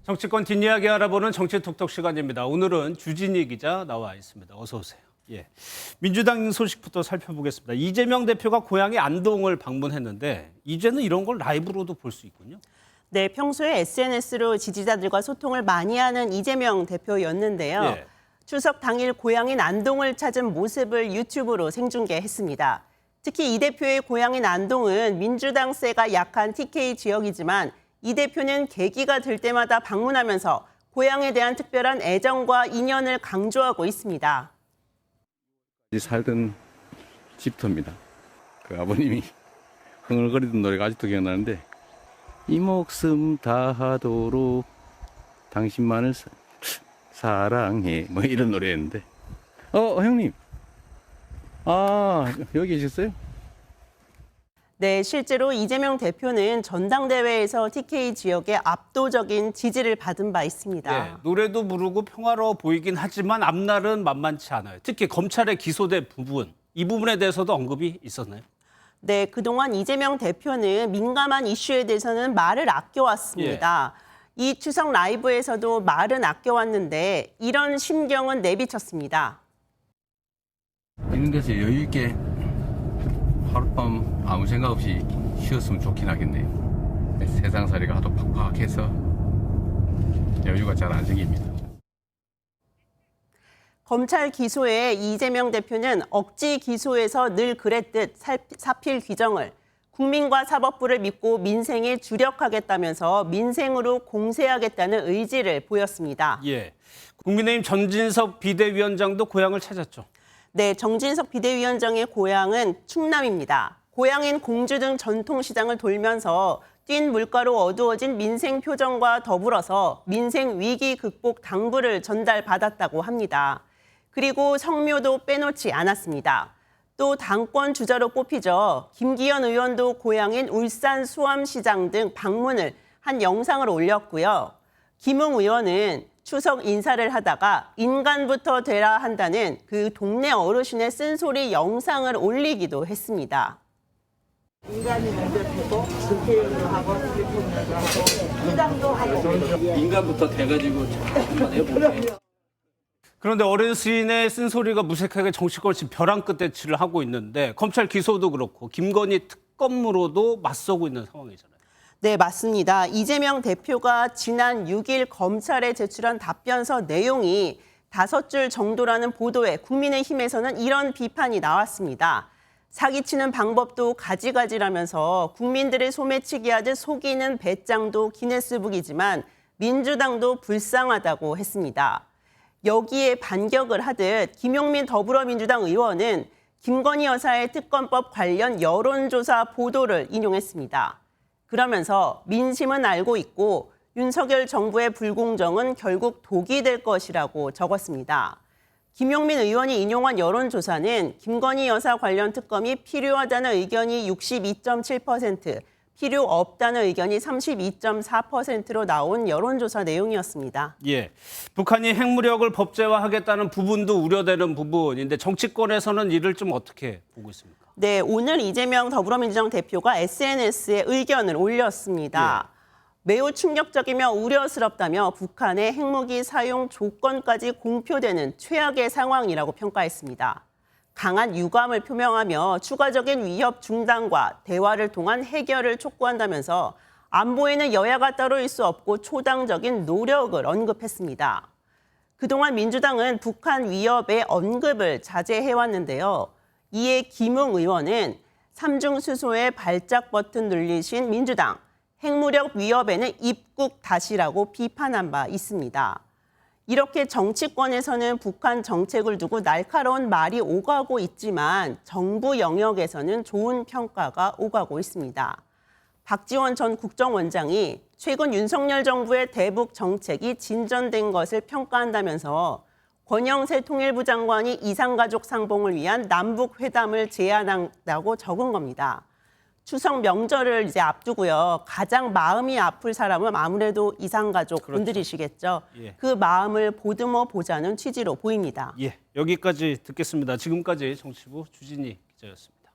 정치권 뒷이야기 알아보는 정치톡톡 시간입니다. 오늘은 주진희 기자 나와 있습니다. 어서 오세요. 예, 민주당 소식부터 살펴보겠습니다. 이재명 대표가 고향의 안동을 방문했는데 이제는 이런 걸 라이브로도 볼 수 있군요. 네, 평소에 SNS로 지지자들과 소통을 많이 하는 이재명 대표였는데요. 예. 추석 당일 고향인 안동을 찾은 모습을 유튜브로 생중계했습니다. 특히 이 대표의 고향인 안동은 민주당세가 약한 TK 지역이지만 이 대표는 계기가 될 때마다 방문하면서 고향에 대한 특별한 애정과 인연을 강조하고 있습니다. 살던 집터입니다. 그 아버님이 흥얼거리던 노래가 아직도 기억나는데 이 목숨 다하도록 당신만을 사랑해 뭐 이런 노래였는데 형님 여기 계셨어요? 네, 실제로 이재명 대표는 전당대회에서 TK 지역의 압도적인 지지를 받은 바 있습니다. 예, 노래도 부르고 평화로워 보이긴 하지만 앞날은 만만치 않아요. 특히 검찰에 기소된 부분, 이 부분에 대해서도 언급이 있었나요? 네, 그동안 이재명 대표는 민감한 이슈에 대해서는 말을 아껴왔습니다. 이 추석 라이브에서도 말은 아껴왔는데 이런 심경은 내비쳤습니다. 있는 데서 여유 있게 하룻밤 아무 생각 없이 쉬었으면 좋긴 하겠네요. 세상살이가 하도 팍팍해서 여유가 잘 안 생깁니다. 검찰 기소에 이재명 대표는 억지 기소에서 늘 그랬듯 사필 규정을 국민과 사법부를 믿고 민생에 주력하겠다면서 민생으로 공세하겠다는 의지를 보였습니다. 예, 국민의힘 전진석 비대위원장도 고향을 찾았죠. 네, 정진석 비대위원장의 고향은 충남입니다. 고향인 공주 등 전통시장을 돌면서 뛴 물가로 어두워진 민생 표정과 더불어서 민생 위기 극복 당부를 전달받았다고 합니다. 그리고 성묘도 빼놓지 않았습니다. 또 당권 주자로 꼽히죠. 김기현 의원도 고향인 울산 수암시장 등 방문을 한 영상을 올렸고요. 김웅 의원은 추석 인사를 하다가 인간부터 되라 한다는 그 동네 어르신의 쓴소리 영상을 올리기도 했습니다. 인간이 먼저 되고 국회의원도 하고 대통령도 하고 시장도 하고 인간부터 돼가지고 한번 해볼게요. 그런데 어르신의 쓴소리가 무색하게 정치권을 지금 벼랑 끝에 치를 하고 있는데 검찰 기소도 그렇고 김건희 특검으로도 맞서고 있는 상황이잖아요. 네, 맞습니다. 이재명 대표가 지난 6일 검찰에 제출한 답변서 내용이 5줄 정도라는 보도에 국민의힘에서는 이런 비판이 나왔습니다. 사기치는 방법도 가지가지라면서 국민들을 소매치기 하듯 속이는 배짱도 기네스북이지만 민주당도 불쌍하다고 했습니다. 여기에 반격을 하듯 김용민 더불어민주당 의원은 김건희 여사의 특검법 관련 여론조사 보도를 인용했습니다. 그러면서 민심은 알고 있고 윤석열 정부의 불공정은 결국 독이 될 것이라고 적었습니다. 김용민 의원이 인용한 여론조사는 김건희 여사 관련 특검이 필요하다는 의견이 62.7%, 필요 없다는 의견이 32.4%로 나온 여론조사 내용이었습니다. 예, 북한이 핵무력을 법제화하겠다는 부분도 우려되는 부분인데 정치권에서는 이를 좀 어떻게 보고 있습니까? 네, 오늘 이재명 더불어민주당 대표가 SNS에 의견을 올렸습니다. 매우 충격적이며 우려스럽다며 북한의 핵무기 사용 조건까지 공표되는 최악의 상황이라고 평가했습니다. 강한 유감을 표명하며 추가적인 위협 중단과 대화를 통한 해결을 촉구한다면서 안보에는 여야가 따로 수 없고 초당적인 노력을 언급했습니다. 그동안 민주당은 북한 위협의 언급을 자제해왔는데요. 이에 김웅 의원은 삼중수소의 발작 버튼 눌리신 민주당, 핵무력 위협에는 입국 다시라고 비판한 바 있습니다. 이렇게 정치권에서는 북한 정책을 두고 날카로운 말이 오가고 있지만 정부 영역에서는 좋은 평가가 오가고 있습니다. 박지원 전 국정원장이 최근 윤석열 정부의 대북 정책이 진전된 것을 평가한다면서 권영세 통일부 장관이 이산가족 상봉을 위한 남북회담을 제안한다고 적은 겁니다. 추석 명절을 이제 앞두고요. 가장 마음이 아플 사람은 아무래도 이산가족 분들이시겠죠. 예. 그 마음을 보듬어 보자는 취지로 보입니다. 예, 여기까지 듣겠습니다. 지금까지 정치부 주진희 기자였습니다.